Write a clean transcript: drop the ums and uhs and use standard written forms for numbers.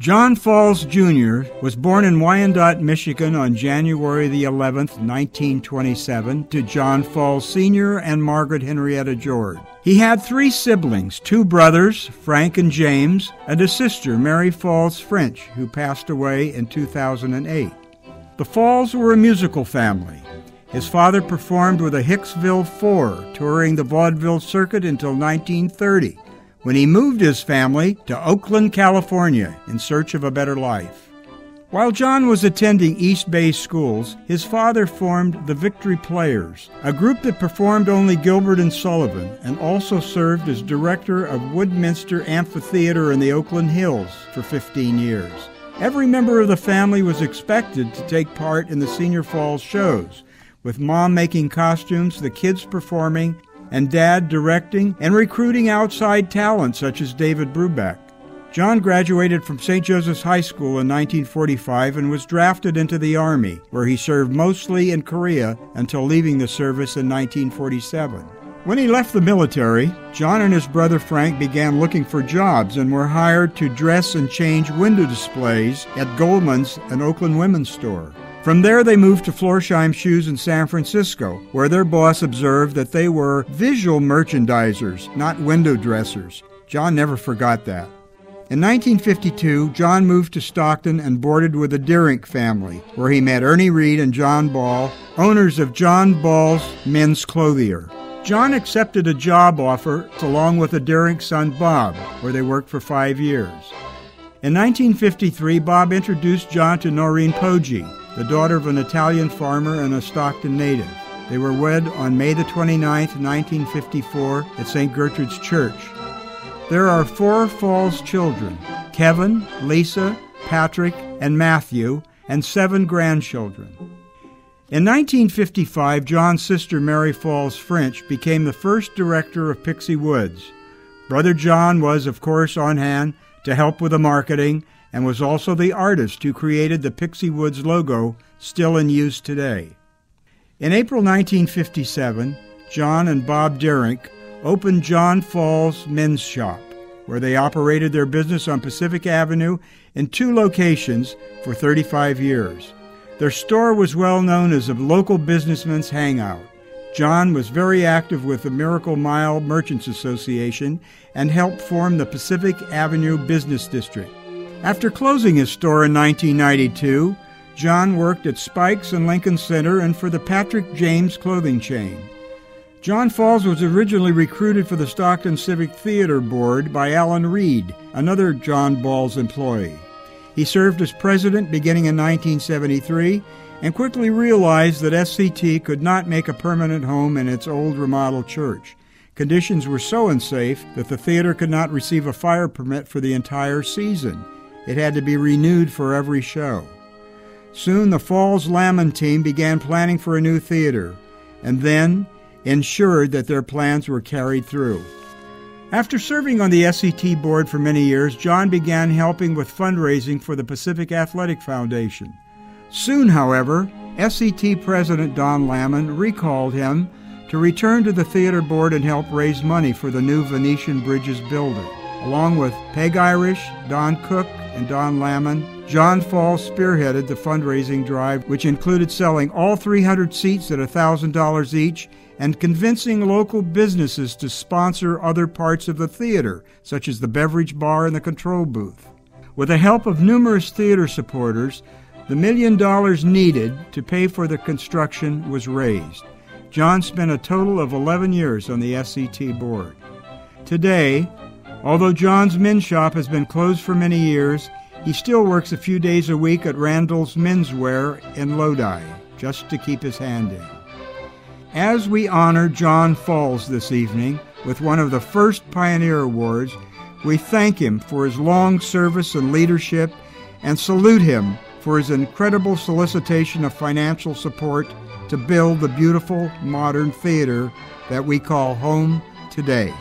John Falls Jr. was born in Wyandotte, Michigan on January the 11th, 1927, to John Falls Sr. and Margaret Henrietta George. He had 3 siblings, 2 brothers, Frank and James, and a sister, Mary Falls French, who passed away in 2008. The Falls were a musical family. His father performed with the Hicksville Four, touring the vaudeville circuit until 1930, when he moved his family to Oakland, California, in search of a better life. While John was attending East Bay schools, his father formed the Victory Players, a group that performed only Gilbert and Sullivan, and also served as director of Woodminster Amphitheater in the Oakland Hills for 15 years. Every member of the family was expected to take part in the Senior Falls shows, with Mom making costumes, the kids performing, and Dad directing and recruiting outside talent such as David Brubeck. John graduated from St. Joseph's High School in 1945 and was drafted into the Army, where he served mostly in Korea until leaving the service in 1947. When he left the military, John and his brother Frank began looking for jobs and were hired to dress and change window displays at Goldman's, an Oakland women's store. From there, they moved to Florsheim Shoes in San Francisco, where their boss observed that they were visual merchandisers, not window dressers. John never forgot that. In 1952, John moved to Stockton and boarded with the Deerink family, where he met Ernie Reed and John Ball, owners of John Ball's Men's Clothier. John accepted a job offer along with the Deerink son Bob, where they worked for 5 years. In 1953, Bob introduced John to Noreen Poggi, the daughter of an Italian farmer and a Stockton native. They were wed on May the 29th, 1954, at St. Gertrude's Church. There are 4 Falls children, Kevin, Lisa, Patrick, and Matthew, and 7 grandchildren. In 1955, John's sister Mary Falls French became the first director of Pixie Woods. Brother John was, of course, on hand to help with the marketing, and was also the artist who created the Pixie Woods logo, still in use today. In April 1957, John and Bob Deerink opened John Falls Men's Shop, where they operated their business on Pacific Avenue in 2 locations for 35 years. Their store was well known as a local businessman's hangout. John was very active with the Miracle Mile Merchants Association and helped form the Pacific Avenue Business District. After closing his store in 1992, John worked at Spike's and Lincoln Center and for the Patrick James clothing chain. John Falls was originally recruited for the Stockton Civic Theater Board by Alan Reed, another John Ball's employee. He served as president beginning in 1973 and quickly realized that SCT could not make a permanent home in its old remodeled church. Conditions were so unsafe that the theater could not receive a fire permit for the entire season. It had to be renewed for every show. Soon the Falls Lamon team began planning for a new theater, and then ensured that their plans were carried through. After serving on the SCT board for many years, John began helping with fundraising for the Pacific Athletic Foundation. Soon, however, SCT President Don Lamon recalled him to return to the theater board and help raise money for the new Venetian Bridges building. Along with Peg Irish, Don Cook, and Don Lamon, John Falls spearheaded the fundraising drive, which included selling all 300 seats at $1,000 each and convincing local businesses to sponsor other parts of the theater, such as the beverage bar and the control booth. With the help of numerous theater supporters, the $1 million needed to pay for the construction was raised. John spent a total of 11 years on the SCT board. Today, although John's men's shop has been closed for many years, he still works a few days a week at Randall's Menswear in Lodi, just to keep his hand in. As we honor John Falls this evening with one of the first Pioneer Awards, we thank him for his long service and leadership and salute him for his incredible solicitation of financial support to build the beautiful modern theater that we call home today.